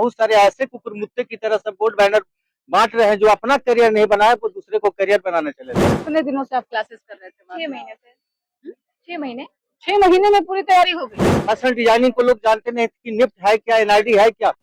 बहुत सारे ऐसे कुकुरमुत्ते की तरह से बोर्ड बैनर बांट रहे हैं जो अपना करियर नहीं बनाए, वो दूसरे को करियर बनाने चले। कितने दिनों से आप क्लासेस कर रहे थे? 6 महीने से। 6 महीने 6 महीने में पूरी तैयारी हो गई। फैशन डिजाइनिंग को लोग जानते नहीं कि निफ्ट है क्या, एनआईडी है क्या।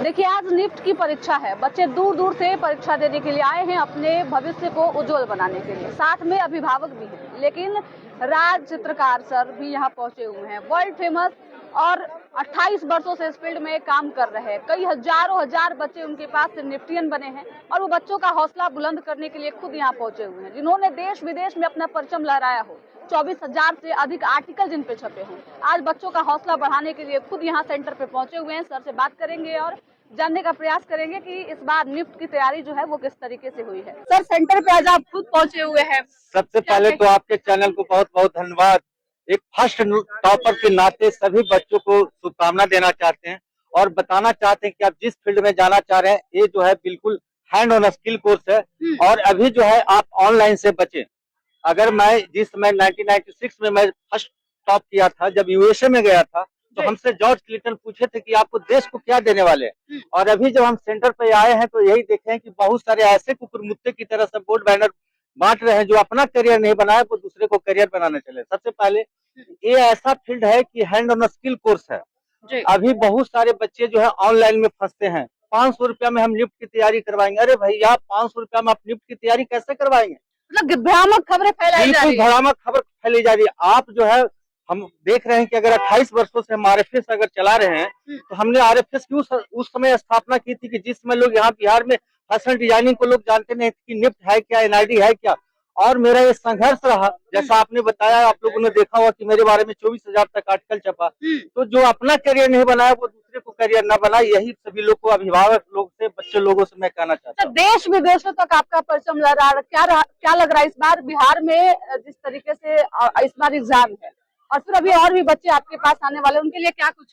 देखिए, आज निफ्ट की परीक्षा है। बच्चे दूर दूर से परीक्षा देने के लिए आए हैं, अपने भविष्य को उज्जवल बनाने के लिए। साथ में अभिभावक भी हैं, लेकिन राज चित्रकार सर भी यहाँ पहुंचे हुए हैं। वर्ल्ड फेमस और 28 वर्षों से इस फील्ड में काम कर रहे हैं। कई हजारों हजार बच्चे उनके पास से निफ्टियन बने हैं और वो बच्चों का हौसला बुलंद करने के लिए खुद यहाँ पहुंचे हुए हैं, जिन्होंने देश विदेश में अपना परचम लहराया हो। 24,000 से अधिक आर्टिकल जिन पे छपे हों। आज बच्चों का हौसला बढ़ाने के लिए खुद यहाँ सेंटर पे पहुंचे हुए हैं। सर से बात करेंगे और जानने का प्रयास करेंगे कि इस बार निफ्ट की तैयारी जो है वो किस तरीके से हुई है। सर, सेंटर पे आज आप खुद पहुंचे हुए हैं। सबसे पहले तो आपके चैनल को बहुत बहुत धन्यवाद। एक फर्स्ट टॉपर के नाते सभी बच्चों को शुभकामना देना चाहते हैं और बताना चाहते हैं कि आप जिस फील्ड में जाना चाह रहे हैं, ये जो है बिल्कुल हैंड ऑन स्किल कोर्स है। और अभी जो है आप ऑनलाइन से बचें। अगर मैं जिस समय 1996 में मैं फर्स्ट टॉप किया था, जब यूएसए में गया था, तो हमसे जॉर्ज क्लिंटन पूछे थे कि आपको देश को क्या देने वाले हैं। और अभी जब हम सेंटर पे आए हैं तो यही देखे हैं कि बहुत सारे ऐसे कुकुरमुत्ते की तरह से बोर्ड बैनर बांट रहे हैं जो अपना करियर नहीं बनाए, वो दूसरे को करियर बनाने चले। सबसे पहले ये ऐसा फील्ड है कि हैंड ऑन स्किल कोर्स है। अभी बहुत सारे बच्चे जो है ऑनलाइन में फंसते हैं। 500 रुपया में हम निफ्ट की तैयारी करवाएंगे। अरे भैया, 500 रुपया में आप निफ्ट की तैयारी कैसे करवाएंगे? मतलब भ्रामक खबरें फैलाई जा रही है। भ्रामक खबर फैलाई जा रही है। आप जो है, हम देख रहे हैं कि अगर 28 वर्षों से हम आरएफएस अगर चला रहे हैं, तो हमने आरएफएस की उस समय स्थापना की थी कि जिस समय लोग यहाँ बिहार में फैशन डिजाइनिंग को लोग जानते नहीं कि निफ्ट है क्या, एनआईडी है क्या। और मेरा ये संघर्ष रहा, जैसा आपने बताया, आप लोगों ने देखा होगा कि मेरे बारे में 24,000 तक आर्टिकल छपा। तो जो अपना करियर नहीं बनाया वो दूसरे को करियर न बनाए, यही सभी लोग को, अभिभावक लोग से, बच्चे लोगों से मैं कहना चाहता हूँ। देश विदेशों तक आपका परचम लहरा क्या लग रहा है इस बार बिहार में जिस तरीके से इस बार एग्जाम है, और फिर अभी और भी बच्चे आपके पास आने वाले, उनके लिए क्या कुछ?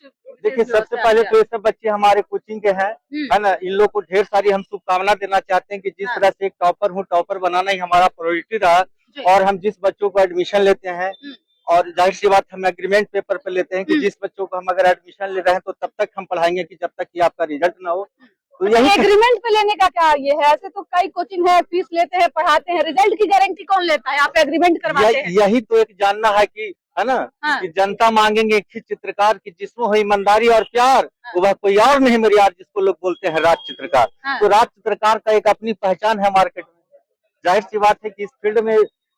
देखिए, सबसे पहले तो ये सब बच्चे हमारे कोचिंग के हैं, है ना। इन लोग को ढेर सारी हम शुभकामना देना चाहते हैं कि जिस तरह से एक टॉपर हूँ, टॉपर बनाना ही हमारा प्रायोरिटी रहा। और हम जिस बच्चों को एडमिशन लेते हैं, और जाहिर सी बात हम एग्रीमेंट पेपर पे लेते हैं कि जिस बच्चों को हम अगर एडमिशन ले रहे हैं तो तब तक हम पढ़ाएंगे कि जब तक कि आपका रिजल्ट ना हो। तो यही एग्रीमेंट पे लेने का क्या ये है? ऐसे तो कई कोचिंग है, फीस लेते हैं, पढ़ाते हैं, रिजल्ट की गारंटी कौन लेता है? आप एग्रीमेंट करवाते हैं। यही तो एक जानना है कि, है ना, कि जनता मांगेंगे एक चित्रकार की जिसमें हो ईमानदारी और प्यार, वह कोई और नहीं मेरे यार, जिसको लोग बोलते हैं राज चित्रकार। तो राज चित्रकार का एक अपनी पहचान है मार्केट में। जाहिर सी बात है कि इस फील्ड में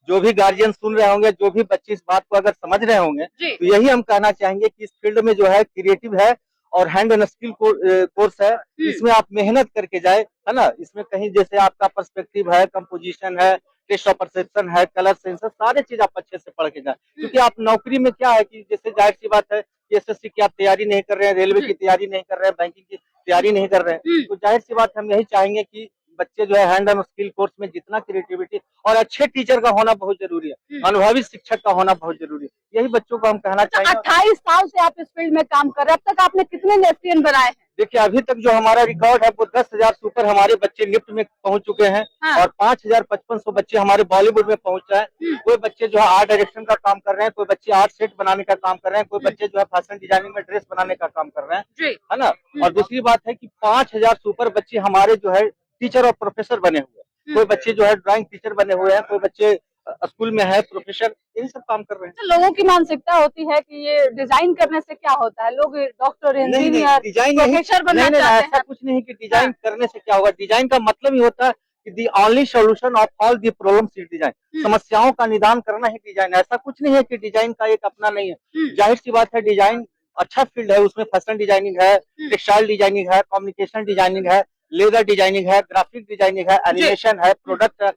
जो भी गार्जियन सुन रहे होंगे, जो भी बच्चे इस बात को अगर समझ रहे होंगे, तो यही हम कहना चाहेंगे कि इस फील्ड में जो है क्रिएटिव है और हैंड एंड स्किल कोर्स है। इसमें आप मेहनत करके जाए, है ना। इसमें कहीं जैसे आपका पर्सपेक्टिव है, कंपोजिशन है, टेस्ट ऑफ परसेप्शन है, कलर सेंस है, सारे चीज आप अच्छे से पढ़ के जाए। क्योंकि आप नौकरी में क्या है कि जैसे जाहिर सी बात है, एसएससी की आप तैयारी नहीं कर रहे हैं, रेलवे की तैयारी नहीं कर रहे हैं, बैंकिंग की तैयारी नहीं कर रहे हैं, तो जाहिर सी बात हम यही चाहेंगे कि बच्चे जो है हैंड एंड स्किल कोर्स में जितना क्रिएटिविटी और अच्छे टीचर का होना बहुत जरूरी है, अनुभवी शिक्षक का होना बहुत जरूरी है, यही बच्चों को हम कहना चाहेंगे। 28 साल से आप इस फील्ड में काम कर रहे हैं, अब तक आपने कितने निफ्टियन बनाए हैं? देखिए, अभी तक जो हमारा रिकॉर्ड है वो 10,000 से ऊपर हमारे बच्चे निफ्ट में पहुंच चुके हैं। और 5,500 बच्चे हमारे बॉलीवुड में पहुंच रहे हैं। कोई बच्चे जो है आर्ट डायरेक्शन का काम कर रहे हैं, कोई बच्चे आर्ट सेट बनाने का काम कर रहे हैं, कोई बच्चे जो है फैशन डिजाइनिंग में ड्रेस बनाने का काम कर रहे हैं, है ना। और दूसरी बात है कि 5,000 से ऊपर बच्चे हमारे जो है टीचर और प्रोफेसर बने हुए हैं। कोई बच्चे जो है ड्राइंग टीचर बने हुए हैं, कोई बच्चे स्कूल में है प्रोफेसर, यही सब काम कर रहे हैं। लोगों की मानसिकता होती है कि ये डिजाइन करने से क्या होता है, लोग डॉक्टर, इंजीनियर, प्रोफेसर बनना चाहते हैं। ऐसा कुछ नहीं कि डिजाइन करने से क्या होगा। डिजाइन का मतलब ही होता है कि the only solution of all the problems is design. समस्याओं का निदान करना ही डिजाइन। ऐसा कुछ नहीं है कि डिजाइन का एक अपना नहीं है। जाहिर सी बात है, डिजाइन अच्छा फील्ड है, उसमें फैशन डिजाइनिंग है, टेक्सटाइल डिजाइनिंग है, कम्युनिकेशन डिजाइनिंग है, लेदर डिजाइनिंग है, ग्राफिक डिजाइनिंग है, एनिमेशन है, प्रोडक्ट है।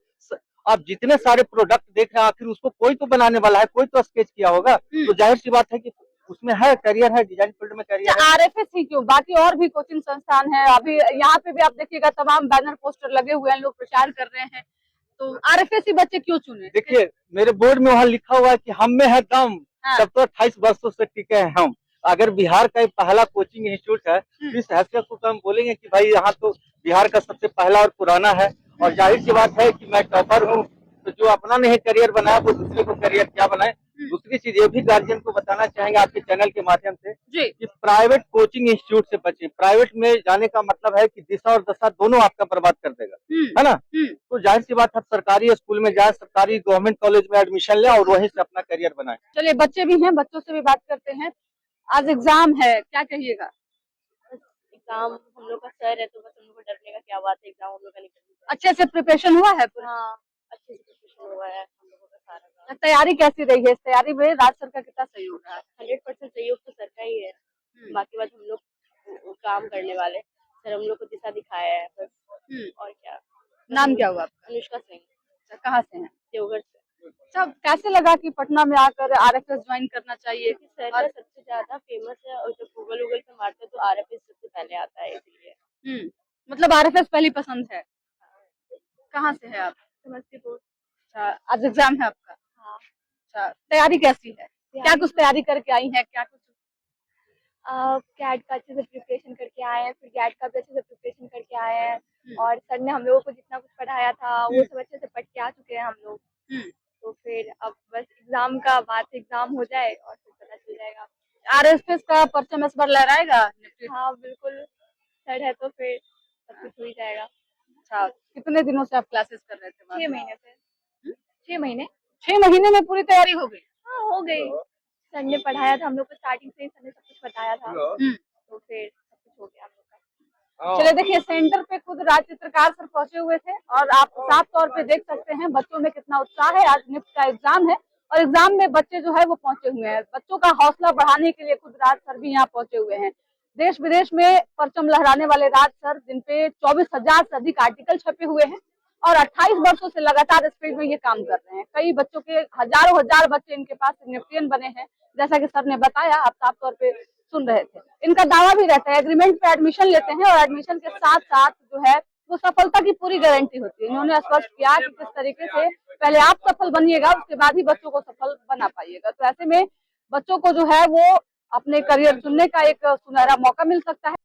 आप जितने सारे प्रोडक्ट देख रहे हैं, आखिर उसको कोई तो बनाने वाला है, कोई तो स्केच किया होगा। तो जाहिर सी बात है कि उसमें है करियर है, डिजाइन फील्ड में करियर है। आरएफएस ही क्यों, बाकी और भी कोचिंग संस्थान है। अभी यहाँ पे भी आप देखिएगा, तमाम बैनर पोस्टर लगे हुए हैं, लोग प्रचार कर रहे हैं। तो आरएफएस ही बच्चे क्यों चुने? देखिए, मेरे बोर्ड में वहाँ लिखा हुआ है कि हम में है दम, तब तो 28 वर्षों से टिके हैं हम। अगर बिहार का पहला कोचिंग इंस्टीट्यूट है, इस हैसियत को हम बोलेंगे कि भाई यहाँ तो बिहार का सबसे पहला और पुराना है। और जाहिर सी बात है कि मैं टॉपर हूँ, तो जो अपना नहीं करियर बनाया वो दूसरे को करियर क्या बनाए। दूसरी चीज ये भी गार्जियन को बताना चाहेंगे आपके चैनल के माध्यम से जी। कि प्राइवेट कोचिंग इंस्टीट्यूट से बचे। प्राइवेट में जाने का मतलब है कि दिशा और दशा दोनों आपका बर्बाद कर देगा, है ना। तो जाहिर सी बात है, सरकारी स्कूल में जाए, सरकारी गवर्नमेंट कॉलेज में एडमिशन ले और वहीं से अपना करियर बनाए। चलिए, बच्चे भी हैं, बच्चों से भी बात करते हैं। आज एग्जाम है, क्या कहिएगा? एग्जाम हम लोग का सर है तो बस हम लोग को डरने का क्या बात है, एग्जाम हम लोग का निकल जाएगा। अच्छे से प्रिपरेशन हुआ है पूरा? हाँ, अच्छे से प्रिपरेशन हुआ है हम लोगों का सारा। तैयारी कैसी रही है? इस तैयारी में राज्य सरकार कितना सहयोग रहा है? 100% सहयोग तो सर का ही है, बाकी बात हम लोग काम करने वाले। सर हम लोग को दिशा दिखाया है बस, और क्या। नाम क्या हुआ आपका? अनुष्का सिंह। कहाँ से हैं? देवघर से। सब कैसे लगा कि पटना में आकर आरएसएस ज्वाइन करना चाहिए? सर का सबसे ज्यादा फेमस है और जब गूगल पे मारते तो आरएफएस सबसे पहले आता है, इसलिए। मतलब आरएसएस पहली पसंद है। कहाँ से है आप? समस्तीपुर। अच्छा, आज एग्जाम है आपका? हाँ। अच्छा, तैयारी कैसी है? क्या कुछ तैयारी करके आई है? क्या कुछ कैट का अच्छे से प्रिपरेशन करके आए हैं, फिर गैट का भी अच्छे से प्रिपरेशन करके आए हैं, और सर ने हम लोगों को जितना कुछ पढ़ाया था वो सब अच्छे से पढ़ के आ चुके हैं हम लोग। तो फिर अब बस एग्जाम का बात, एग्जाम हो जाए और फिर पता चल जाएगा। आरएसएस का परचम इस बार लहराएगा? हाँ बिल्कुल, सर है तो फिर सब कुछ हो ही जाएगा। अच्छा, कितने दिनों से आप क्लासेस कर रहे थे? 6 महीने से। 6 महीने। 6 महीने में पूरी तैयारी हो गई? हाँ हो गई, सर ने पढ़ाया था हम लोग को, स्टार्टिंग से ही सर ने सब कुछ बताया था, तो फिर सब कुछ हो गया हम लोग का। चलिए, देखिए, सेंटर पे खुद राज्य चित्रकार सर पहुंचे हुए थे और आप साफ तौर पे देख सकते हैं बच्चों में कितना उत्साह है। आज निफ्ट का एग्जाम है और एग्जाम में बच्चे जो है वो पहुंचे हुए हैं। बच्चों का हौसला बढ़ाने के लिए खुद राज सर भी यहाँ पहुंचे हुए हैं। देश विदेश में परचम लहराने वाले राज सर, जिन पे 24,000 से अधिक आर्टिकल छपे हुए हैं और 28 वर्षों से लगातार इस फील्ड में ये काम कर रहे हैं। कई बच्चों के हजारों हजार बच्चे इनके पास निफ्टियन बने हैं, जैसा कि सर ने बताया, आप साफ तौर पे सुन रहे थे। इनका दावा भी रहता है, एग्रीमेंट पे एडमिशन लेते हैं और एडमिशन के साथ साथ जो है वो सफलता की पूरी गारंटी होती है। इन्होंने स्पष्ट किया कि किस तरीके से पहले आप सफल बनिएगा, उसके बाद ही बच्चों को सफल बना पाइएगा। तो ऐसे में बच्चों को जो है वो अपने करियर चुनने का एक सुनहरा मौका मिल सकता है।